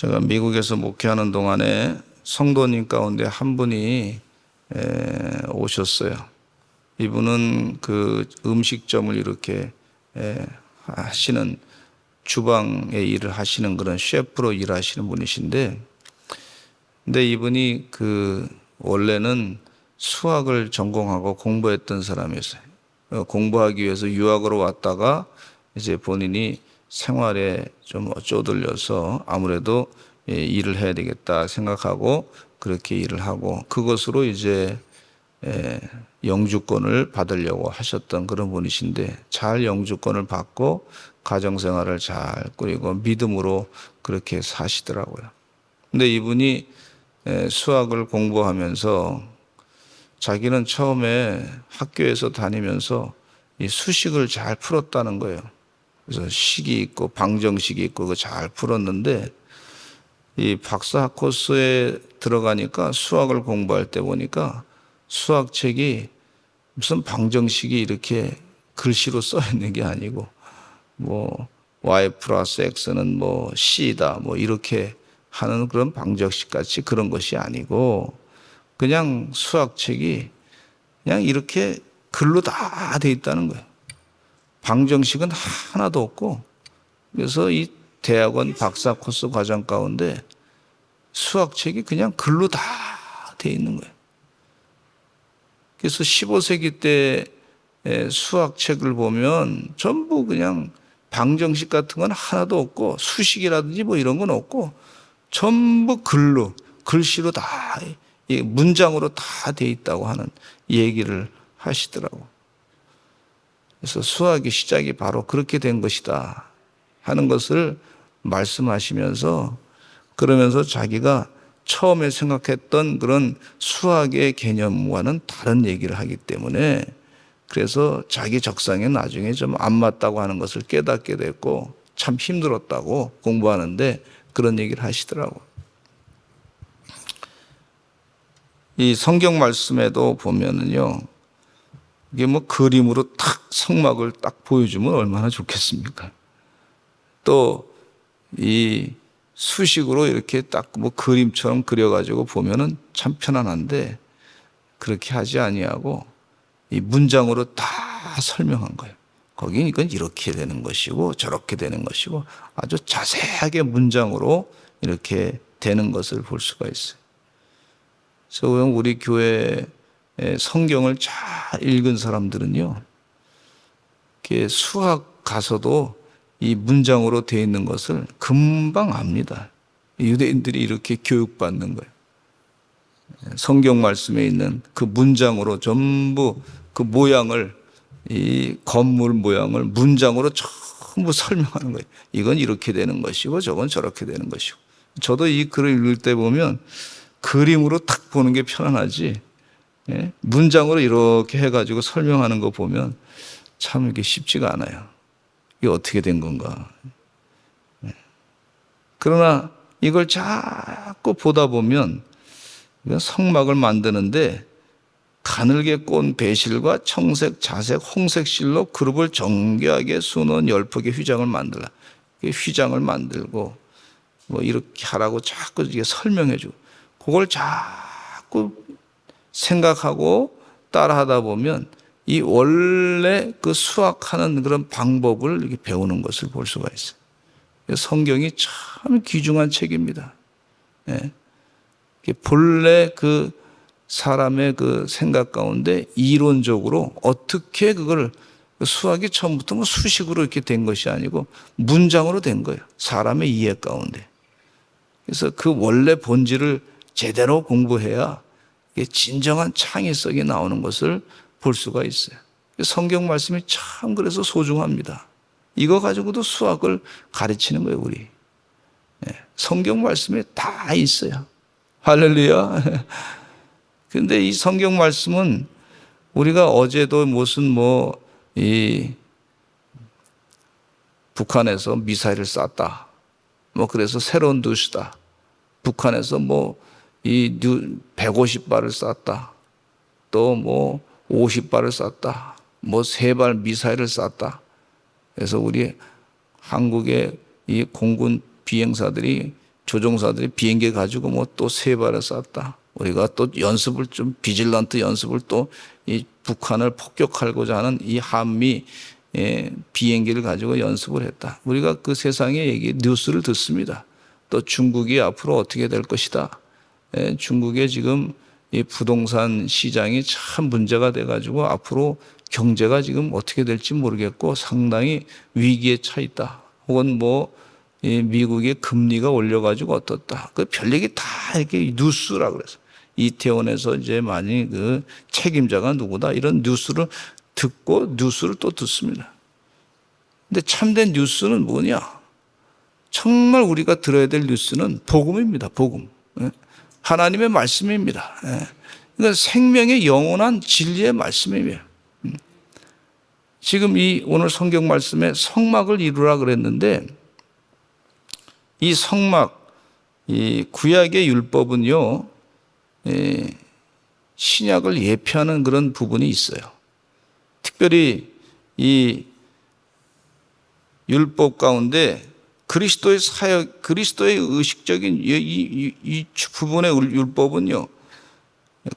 제가 미국에서 목회하는 동안에 성도님 가운데 한 분이 오셨어요. 이분은 그 음식점을 이렇게 하시는, 주방에 일을 하시는 그런 셰프로 일하시는 분이신데, 근데 이분이 원래는 수학을 전공하고 공부했던 사람이었어요. 공부하기 위해서 유학으로 왔다가 이제 본인이 생활에 좀 쪼들려서 아무래도 일을 해야 되겠다 생각하고 그렇게 일을 하고, 그것으로 이제 영주권을 받으려고 하셨던 그런 분이신데, 잘 영주권을 받고 가정생활을 잘 꾸리고 믿음으로 그렇게 사시더라고요. 근데 이분이 수학을 공부하면서 자기는 처음에 학교에서 다니면서 이 수식을 잘 풀었다는 거예요. 그래서 식이 있고 방정식이 있고 그거 잘 풀었는데, 이 박사 코스에 들어가니까 수학을 공부할 때 보니까 수학책이 무슨 방정식이 이렇게 글씨로 써 있는 게 아니고, 뭐 y 플러스 x는 뭐 c다 뭐 이렇게 하는 그런 방정식 같이 그런 것이 아니고, 그냥 수학책이 그냥 이렇게 글로 다 돼 있다는 거예요. 방정식은 하나도 없고, 그래서 이 대학원 박사 코스 과정 가운데 수학책이 그냥 글로 다 돼 있는 거예요. 그래서 15세기 때 수학책을 보면 전부 그냥 방정식 같은 건 하나도 없고, 수식이라든지 뭐 이런 건 없고, 전부 글로, 글씨로 다, 문장으로 다 돼 있다고 하는 얘기를 하시더라고. 그래서 수학의 시작이 바로 그렇게 된 것이다 하는 것을 말씀하시면서, 그러면서 자기가 처음에 생각했던 그런 수학의 개념과는 다른 얘기를 하기 때문에, 그래서 자기 적성에 나중에 좀 안 맞다고 하는 것을 깨닫게 됐고, 참 힘들었다고 공부하는데 그런 얘기를 하시더라고. 이 성경 말씀에도 보면은요, 이게 뭐 그림으로 탁 성막을 딱 보여주면 얼마나 좋겠습니까? 또 이 수식으로 이렇게 딱 뭐 그림처럼 그려가지고 보면은 참 편안한데, 그렇게 하지 아니하고 이 문장으로 다 설명한 거예요. 거기 이건 이렇게 되는 것이고 저렇게 되는 것이고 아주 자세하게 문장으로 이렇게 되는 것을 볼 수가 있어요. 그래서 우리 교회 성경을 잘 읽은 사람들은요, 수학 가서도 이 문장으로 되어 있는 것을 금방 압니다. 유대인들이 이렇게 교육받는 거예요. 성경 말씀에 있는 그 문장으로 전부 그 모양을, 이 건물 모양을 문장으로 전부 설명하는 거예요. 이건 이렇게 되는 것이고 저건 저렇게 되는 것이고. 저도 이 글을 읽을 때 보면 그림으로 탁 보는 게 편안하지, 문장으로 이렇게 해가지고 설명하는 거 보면 참 이게 쉽지가 않아요. 이게 어떻게 된 건가. 그러나 이걸 자꾸 보다 보면 성막을 만드는데 가늘게 꼰 배실과 청색, 자색, 홍색 실로 그룹을 정교하게 수놓은 10폭의 휘장을 만들라. 휘장을 만들고 뭐 이렇게 하라고 자꾸 이게 설명해 주고, 그걸 자꾸 생각하고 따라하다 보면 이 원래 그 수학하는 그런 방법을 이렇게 배우는 것을 볼 수가 있어요. 성경이 참 귀중한 책입니다. 본래 그 사람의 그 생각 가운데 이론적으로 어떻게 그걸, 수학이 처음부터 뭐 수식으로 이렇게 된 것이 아니고 문장으로 된 거예요. 사람의 이해 가운데. 그래서 그 원래 본질을 제대로 공부해야 진정한 창의성이 나오는 것을 볼 수가 있어요. 성경 말씀이 참 그래서 소중합니다. 이거 가지고도 수학을 가르치는 거예요, 우리. 성경 말씀에 다 있어요. 할렐루야. 그런데 이 성경 말씀은 우리가 어제도 무슨 북한에서 미사일을 쐈다, 그래서 새로운 뉴스다, 북한에서 150발을 쐈다, 또 50발을 쐈다, 3발 미사일을 쐈다. 그래서 우리 한국의 이 공군 비행사들이 조종사들이 비행기 가지고 뭐 또 세 발을 쐈다. 우리가 또 연습을 좀 비질런트 연습을 또 이 북한을 폭격하고자 하는 이 한미 비행기를 가지고 연습을 했다. 우리가 그 세상의 얘기 뉴스를 듣습니다. 또 중국이 앞으로 어떻게 될 것이다. 중국의 지금 이 부동산 시장이 참 문제가 돼가지고 앞으로 경제가 지금 어떻게 될지 모르겠고 상당히 위기에 차 있다. 혹은 뭐 미국의 금리가 올려가지고 어떻다. 그 별 얘기 다 이렇게 뉴스라 그래서 이태원에서 이제 많이 그 책임자가 누구다 이런 뉴스를 듣고 뉴스를 또 듣습니다. 근데 참된 뉴스는 뭐냐? 정말 우리가 들어야 될 뉴스는 복음입니다. 복음. 하나님의 말씀입니다. 그러니까 생명의 영원한 진리의 말씀이에요. 지금 이 오늘 성경 말씀에 성막을 이루라 그랬는데 이 성막, 이 구약의 율법은요, 신약을 예표하는 그런 부분이 있어요. 특별히 이 율법 가운데 그리스도의 사역, 그리스도의 의식적인 이 부분의 율법은요,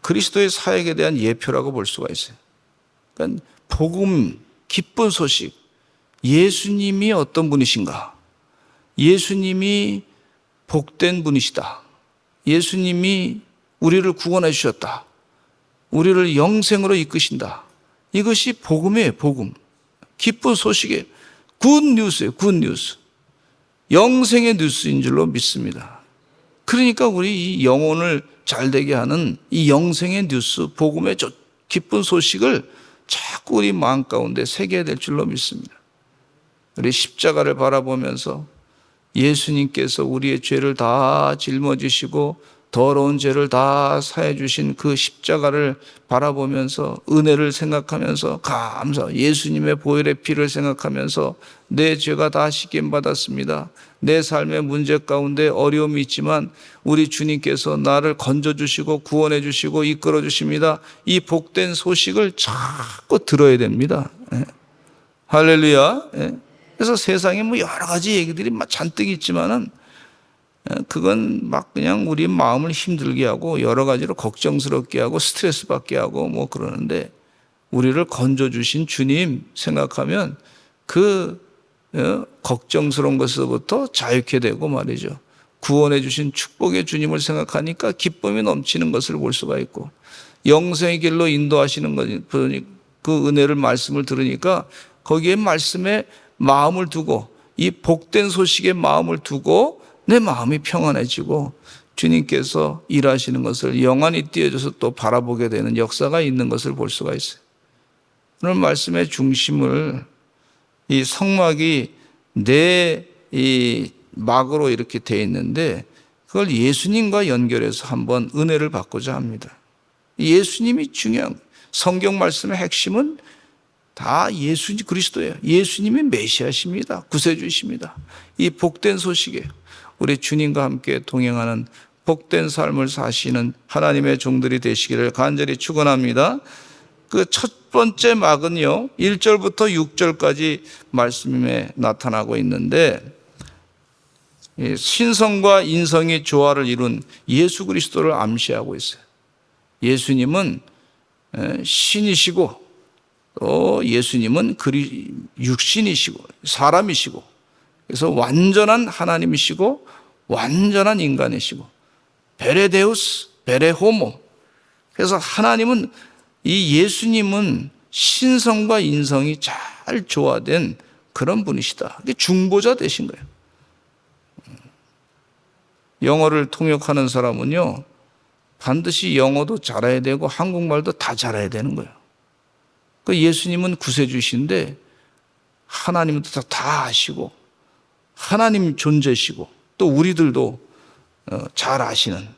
그리스도의 사역에 대한 예표라고 볼 수가 있어요. 그러니까 복음, 기쁜 소식, 예수님이 어떤 분이신가? 예수님이 복된 분이시다. 예수님이 우리를 구원해 주셨다. 우리를 영생으로 이끄신다. 이것이 복음이에요, 복음. 기쁜 소식이에요. 굿뉴스예요, 굿뉴스. 영생의 뉴스인 줄로 믿습니다. 그러니까 우리 이 영혼을 잘되게 하는 이 영생의 뉴스, 복음의 기쁜 소식을 자꾸 우리 마음 가운데 새겨야 될 줄로 믿습니다. 우리 십자가를 바라보면서 예수님께서 우리의 죄를 다 짊어지시고 더러운 죄를 다 사해 주신 그 십자가를 바라보면서 은혜를 생각하면서 감사, 예수님의 보혈의 피를 생각하면서 내 죄가 다 씻김 받았습니다. 내 삶의 문제 가운데 어려움이 있지만 우리 주님께서 나를 건져주시고 구원해 주시고 이끌어 주십니다. 이 복된 소식을 자꾸 들어야 됩니다. 할렐루야. 그래서 세상에 뭐 여러 가지 얘기들이 잔뜩 있지만은 그건 막 그냥 우리 마음을 힘들게 하고 여러 가지로 걱정스럽게 하고 스트레스 받게 하고 뭐 그러는데 우리를 건져주신 주님 생각하면 그 걱정스러운 것에서부터 자유케 되고 말이죠. 구원해 주신 축복의 주님을 생각하니까 기쁨이 넘치는 것을 볼 수가 있고 영생의 길로 인도하시는 그 은혜를 말씀을 들으니까 거기에 말씀에 마음을 두고 이 복된 소식에 마음을 두고 내 마음이 평안해지고 주님께서 일하시는 것을 영안이 띄어져서 또 바라보게 되는 역사가 있는 것을 볼 수가 있어요. 오늘 말씀의 중심을 이 성막이 이 막으로 이렇게 되어 있는데 그걸 예수님과 연결해서 한번 은혜를 받고자 합니다. 예수님이 중요한 거예요. 성경 말씀의 핵심은 다 예수 그리스도예요. 예수님이 메시아십니다. 구세주이십니다. 이 복된 소식이에요. 우리 주님과 함께 동행하는 복된 삶을 사시는 하나님의 종들이 되시기를 간절히 축원합니다. 그 첫 번째 막은요, 1절부터 6절까지 말씀에 나타나고 있는데 신성과 인성이 조화를 이룬 예수 그리스도를 암시하고 있어요. 예수님은 신이시고 또 예수님은 육신이시고 사람이시고 그래서 완전한 하나님이시고 완전한 인간이시고 베레데우스, 베레호모. 그래서 하나님은 이 예수님은 신성과 인성이 잘 조화된 그런 분이시다. 중보자 되신 거예요. 영어를 통역하는 사람은요, 반드시 영어도 잘해야 되고 한국말도 다 잘해야 되는 거예요. 그 예수님은 구세주신데 하나님은 다 아시고 하나님 존재시고 또 우리들도 잘 아시는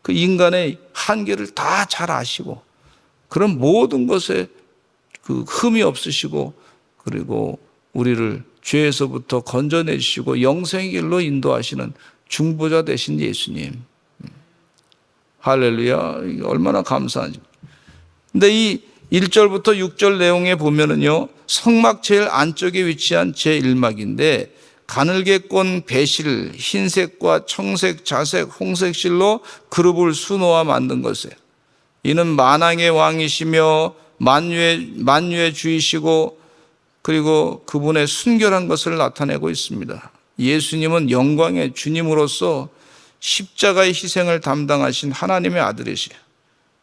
그 인간의 한계를 다 잘 아시고 그런 모든 것에 그 흠이 없으시고 그리고 우리를 죄에서부터 건져내 주시고 영생의 길로 인도하시는 중보자 되신 예수님. 할렐루야. 얼마나 감사한지. 근데 이 1절부터 6절 내용에 보면은요, 성막 제일 안쪽에 위치한 제1막인데 가늘게 꼰 배실, 흰색과 청색, 자색, 홍색 실로 그룹을 수놓아 만든 것이에요. 이는 만왕의 왕이시며 만유의 주이시고 그리고 그분의 순결한 것을 나타내고 있습니다. 예수님은 영광의 주님으로서 십자가의 희생을 담당하신 하나님의 아들이시에요.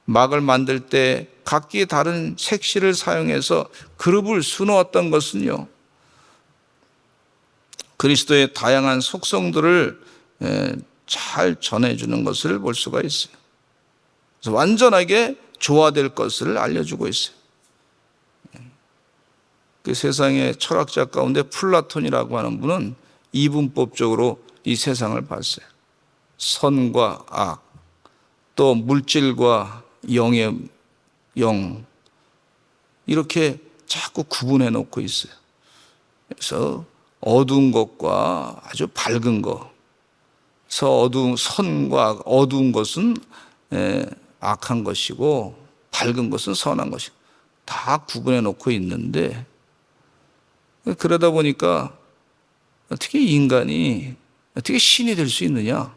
막을 만들 때 각기 다른 색실을 사용해서 그룹을 수놓았던 것은요, 그리스도의 다양한 속성들을 잘 전해주는 것을 볼 수가 있어요. 그래서 완전하게 조화될 것을 알려주고 있어요. 그 세상의 철학자 가운데 플라톤이라고 하는 분은 이분법적으로 이 세상을 봤어요. 선과 악, 또 물질과 영의 영, 이렇게 자꾸 구분해 놓고 있어요. 그래서 어두운 것과 아주 밝은 것, 선과 어두운 것은 악한 것이고 밝은 것은 선한 것이고 다 구분해 놓고 있는데, 그러다 보니까 어떻게 인간이 어떻게 신이 될 수 있느냐?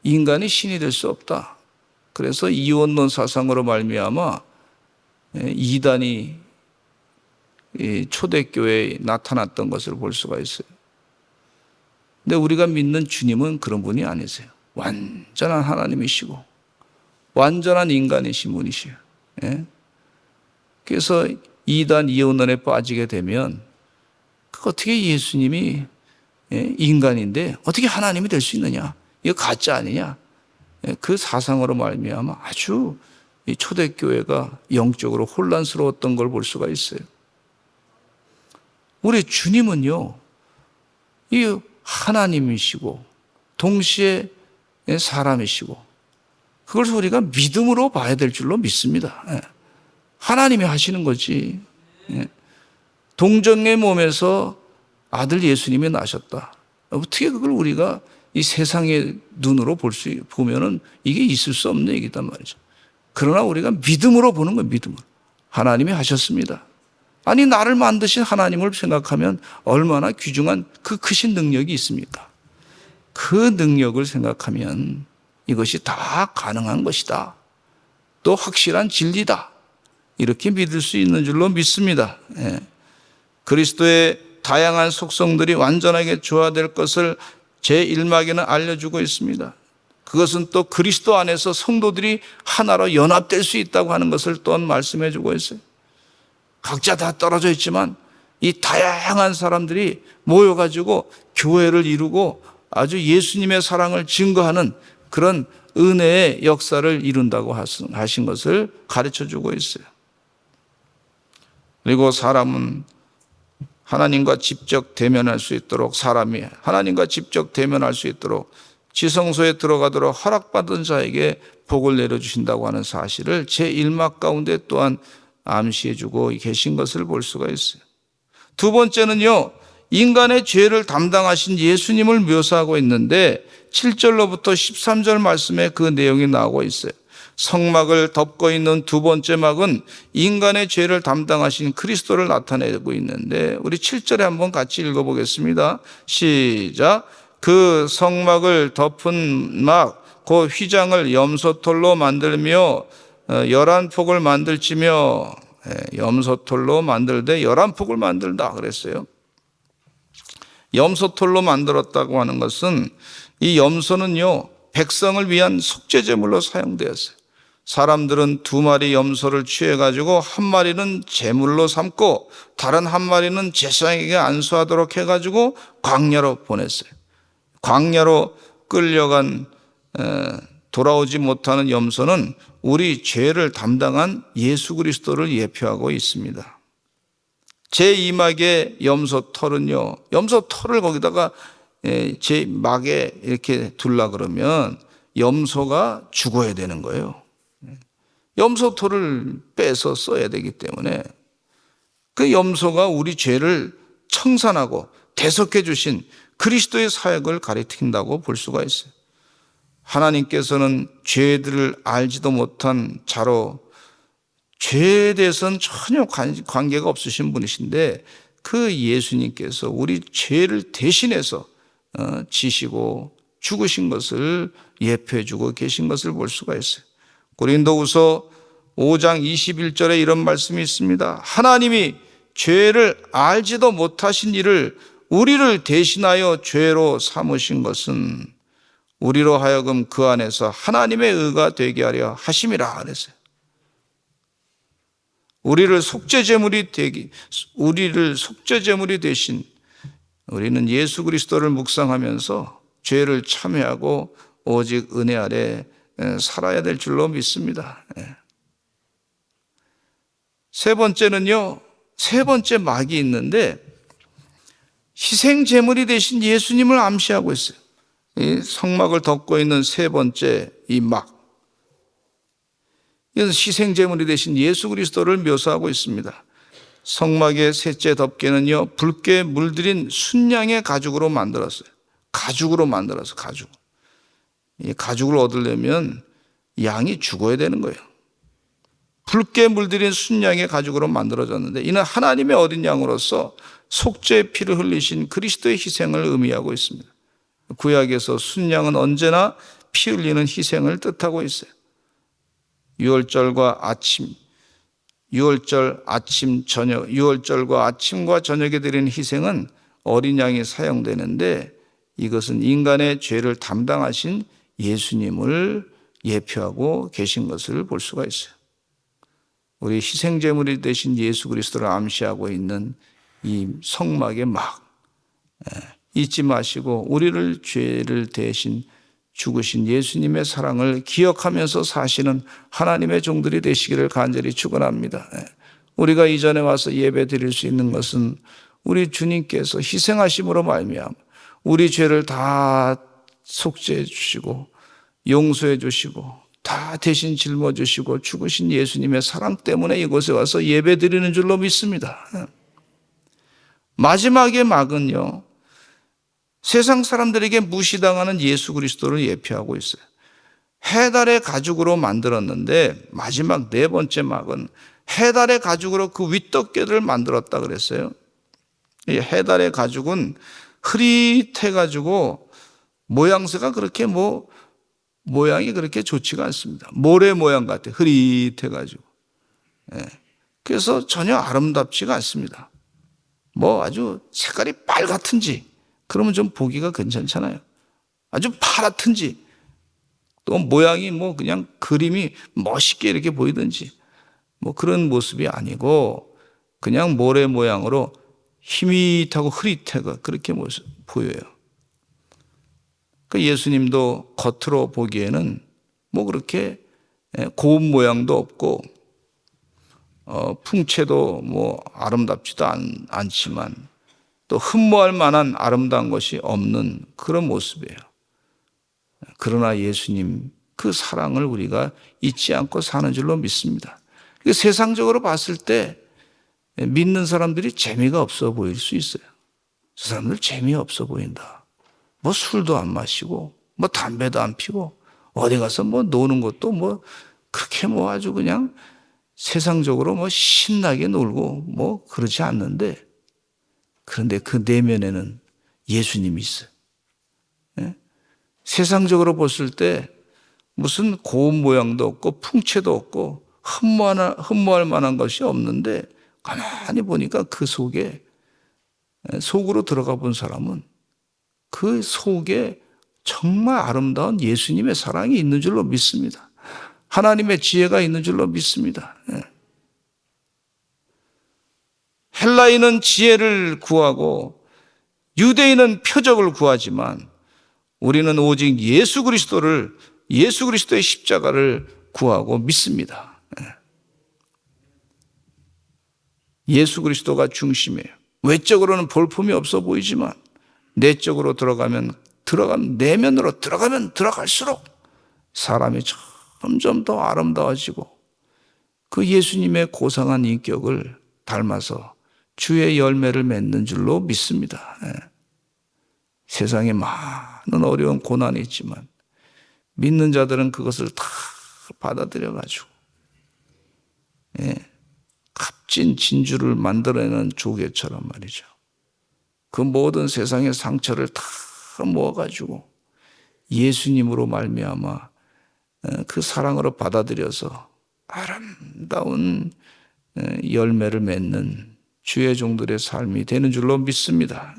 인간이 신이 될 수 없다. 그래서 이원론 사상으로 말미암아 이단이 초대교회에 나타났던 것을 볼 수가 있어요. 근데 우리가 믿는 주님은 그런 분이 아니세요. 완전한 하나님이시고 완전한 인간이신 분이시에요. 그래서 이단 이원론에 빠지게 되면 어떻게 예수님이 인간인데 어떻게 하나님이 될 수 있느냐? 이거 가짜 아니냐? 그 사상으로 말미암아 아주 초대교회가 영적으로 혼란스러웠던 걸 볼 수가 있어요. 우리 주님은요, 이 하나님이시고 동시에 사람이시고 그걸 우리가 믿음으로 봐야 될 줄로 믿습니다. 하나님이 하시는 거지. 동정의 몸에서 아들 예수님이 나셨다. 어떻게 그걸 우리가 이 세상의 눈으로 보면은 이게 있을 수 없는 얘기단 말이죠. 그러나 우리가 믿음으로 보는 거예요, 믿음으로. 하나님이 하셨습니다. 아니, 나를 만드신 하나님을 생각하면 얼마나 귀중한 그 크신 능력이 있습니까? 그 능력을 생각하면 이것이 다 가능한 것이다. 또 확실한 진리다. 이렇게 믿을 수 있는 줄로 믿습니다. 그리스도의 다양한 속성들이 완전하게 조화될 것을 제1막에는 알려주고 있습니다. 그것은 또 그리스도 안에서 성도들이 하나로 연합될 수 있다고 하는 것을 또한 말씀해 주고 있어요. 각자 다 떨어져 있지만 이 다양한 사람들이 모여가지고 교회를 이루고 아주 예수님의 사랑을 증거하는 그런 은혜의 역사를 이룬다고 하신 것을 가르쳐 주고 있어요. 그리고 사람은 하나님과 직접 대면할 수 있도록, 사람이 하나님과 직접 대면할 수 있도록 지성소에 들어가도록 허락받은 자에게 복을 내려주신다고 하는 사실을 제1막 가운데 또한 암시해 주고 계신 것을 볼 수가 있어요. 두 번째는요, 인간의 죄를 담당하신 예수님을 묘사하고 있는데 7절로부터 13절 말씀에 그 내용이 나오고 있어요. 성막을 덮고 있는 두 번째 막은 인간의 죄를 담당하신 그리스도를 나타내고 있는데, 우리 7절에 한번 같이 읽어보겠습니다. 시작. 그 성막을 덮은 막, 그 휘장을 염소털로 만들며 11폭을 만들지며, 염소털로 만들되 11폭을 만들다 그랬어요. 염소털로 만들었다고 하는 것은, 이 염소는요, 백성을 위한 속죄제물로 사용되었어요. 사람들은 2마리 염소를 취해가지고 한 마리는 제물로 삼고 다른 한 마리는 제사장에게 안수하도록 해가지고 광야로 보냈어요. 광야로 끌려간 돌아오지 못하는 염소는 우리 죄를 담당한 예수 그리스도를 예표하고 있습니다. 제2막의 염소 털은요, 염소 털을 거기다가 제 막에 이렇게 둘라 그러면 염소가 죽어야 되는 거예요. 염소 털을 빼서 써야 되기 때문에 그 염소가 우리 죄를 청산하고 대속해 주신 그리스도의 사역을 가리킨다고 볼 수가 있어요. 하나님께서는 죄들을 알지도 못한 자로 죄에 대해서는 전혀 관계가 없으신 분이신데 그 예수님께서 우리 죄를 대신해서 지시고 죽으신 것을 예표해 주고 계신 것을 볼 수가 있어요. 고린도후서 5장 21절에 이런 말씀이 있습니다. 하나님이 죄를 알지도 못하신 이를 우리를 대신하여 죄로 삼으신 것은 우리로 하여금 그 안에서 하나님의 의가 되게 하려 하심이라 그랬어요. 우리를 속죄제물이 대신 우리는 예수 그리스도를 묵상하면서 죄를 참회하고 오직 은혜 아래 살아야 될 줄로 믿습니다. 세 번째는요, 세 번째 막이 있는데 희생제물이 되신 예수님을 암시하고 있어요. 이 성막을 덮고 있는 세 번째 이 막, 이건 희생제물이 되신 예수 그리스도를 묘사하고 있습니다. 성막의 셋째 덮개는요, 붉게 물들인 순양의 가죽으로 만들었어요. 가죽으로 만들어서 가죽. 이 가죽을 얻으려면 양이 죽어야 되는 거예요. 붉게 물들인 순양의 가죽으로 만들어졌는데 이는 하나님의 어린 양으로서 속죄의 피를 흘리신 그리스도의 희생을 의미하고 있습니다. 구약에서 순양은 언제나 피 흘리는 희생을 뜻하고 있어요. 유월절과 아침과 저녁에 드리는 희생은 어린 양이 사용되는데 이것은 인간의 죄를 담당하신 예수님을 예표하고 계신 것을 볼 수가 있어요. 우리 희생제물이 되신 예수 그리스도를 암시하고 있는 이 성막의 막, 잊지 마시고 우리를 죄를 대신 죽으신 예수님의 사랑을 기억하면서 사시는 하나님의 종들이 되시기를 간절히 축원합니다. 우리가 이전에 와서 예배 드릴 수 있는 것은 우리 주님께서 희생하심으로 말미암아 우리 죄를 다 속죄해 주시고 용서해 주시고 다 대신 짊어 주시고 죽으신 예수님의 사랑 때문에 이곳에 와서 예배 드리는 줄로 믿습니다. 마지막의 막은요, 세상 사람들에게 무시당하는 예수 그리스도를 예표하고 있어요. 해달의 가죽으로 만들었는데 마지막 네 번째 막은 해달의 가죽으로 그 윗덮개를 만들었다 그랬어요. 이 해달의 가죽은 흐릿해가지고 모양새가 그렇게 모양이 그렇게 좋지가 않습니다. 모래 모양 같아요. 흐릿해가지고. 그래서 전혀 아름답지가 않습니다. 아주 색깔이 빨갛든지 그러면 좀 보기가 괜찮잖아요. 아주 파랗든지 또 모양이 그냥 그림이 멋있게 이렇게 보이든지 그런 모습이 아니고 그냥 모래 모양으로 희밋하고 흐릿하고 그렇게 보여요. 그 예수님도 겉으로 보기에는 그렇게 고운 모양도 없고 풍채도 아름답지도 않지만 또 흠모할 만한 아름다운 것이 없는 그런 모습이에요. 그러나 예수님 그 사랑을 우리가 잊지 않고 사는 줄로 믿습니다. 세상적으로 봤을 때 믿는 사람들이 재미가 없어 보일 수 있어요. 저 사람들 재미없어 보인다. 술도 안 마시고 담배도 안 피고 어디 가서 노는 것도 그렇게 아주 그냥 세상적으로 신나게 놀고 그러지 않는데 그런데 그 내면에는 예수님이 있어요. 세상적으로 봤을 때 무슨 고운 모양도 없고 풍채도 없고 흠모할 만한 것이 없는데 가만히 보니까 그 속으로 들어가 본 사람은 그 속에 정말 아름다운 예수님의 사랑이 있는 줄로 믿습니다. 하나님의 지혜가 있는 줄로 믿습니다. 헬라인은 지혜를 구하고 유대인은 표적을 구하지만 우리는 오직 예수 그리스도의 십자가를 구하고 믿습니다. 예수 그리스도가 중심이에요. 외적으로는 볼품이 없어 보이지만 내적으로 내면으로 들어가면 들어갈수록 사람이 점점 더 아름다워지고 그 예수님의 고상한 인격을 닮아서 주의 열매를 맺는 줄로 믿습니다. 세상에 많은 어려운 고난이 있지만 믿는 자들은 그것을 다 받아들여가지고 찐 진주를 만들어내는 조개처럼 말이죠. 그 모든 세상의 상처를 다 모아가지고 예수님으로 말미암아 그 사랑으로 받아들여서 아름다운 열매를 맺는 주의 종들의 삶이 되는 줄로 믿습니다.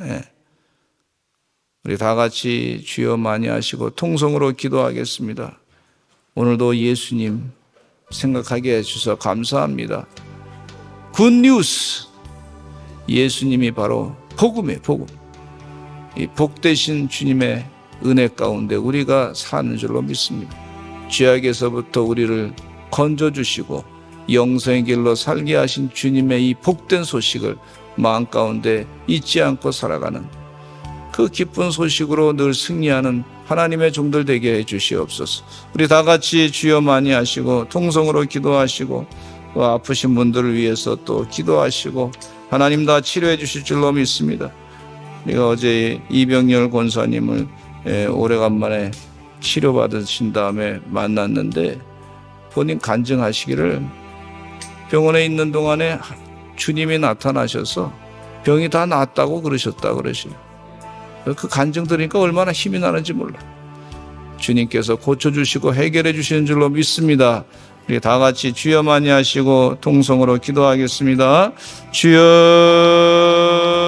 우리 다 같이 주여 많이 하시고 통성으로 기도하겠습니다. 오늘도 예수님 생각하게 해주셔서 감사합니다. 굿뉴스! 예수님이 바로 복음이에요, 복음. 이 복되신 주님의 은혜 가운데 우리가 사는 줄로 믿습니다. 죄악에서부터 우리를 건져주시고 영생의 길로 살게 하신 주님의 이 복된 소식을 마음 가운데 잊지 않고 살아가는 그 기쁜 소식으로 늘 승리하는 하나님의 종들 되게 해 주시옵소서. 우리 다 같이 주여 많이 하시고 통성으로 기도하시고 또 아프신 분들을 위해서 또 기도하시고 하나님 다 치료해 주실 줄로 믿습니다. 우리가 어제 이병열 권사님을 오래간만에 치료받으신 다음에 만났는데 본인 간증하시기를 병원에 있는 동안에 주님이 나타나셔서 병이 다 낫다고 그러셨다 그러시요. 그 간증 들으니까 얼마나 힘이 나는지 몰라. 주님께서 고쳐주시고 해결해 주시는 줄로 믿습니다. 우리 다 같이 주여 많이 하시고 통성으로 기도하겠습니다. 주여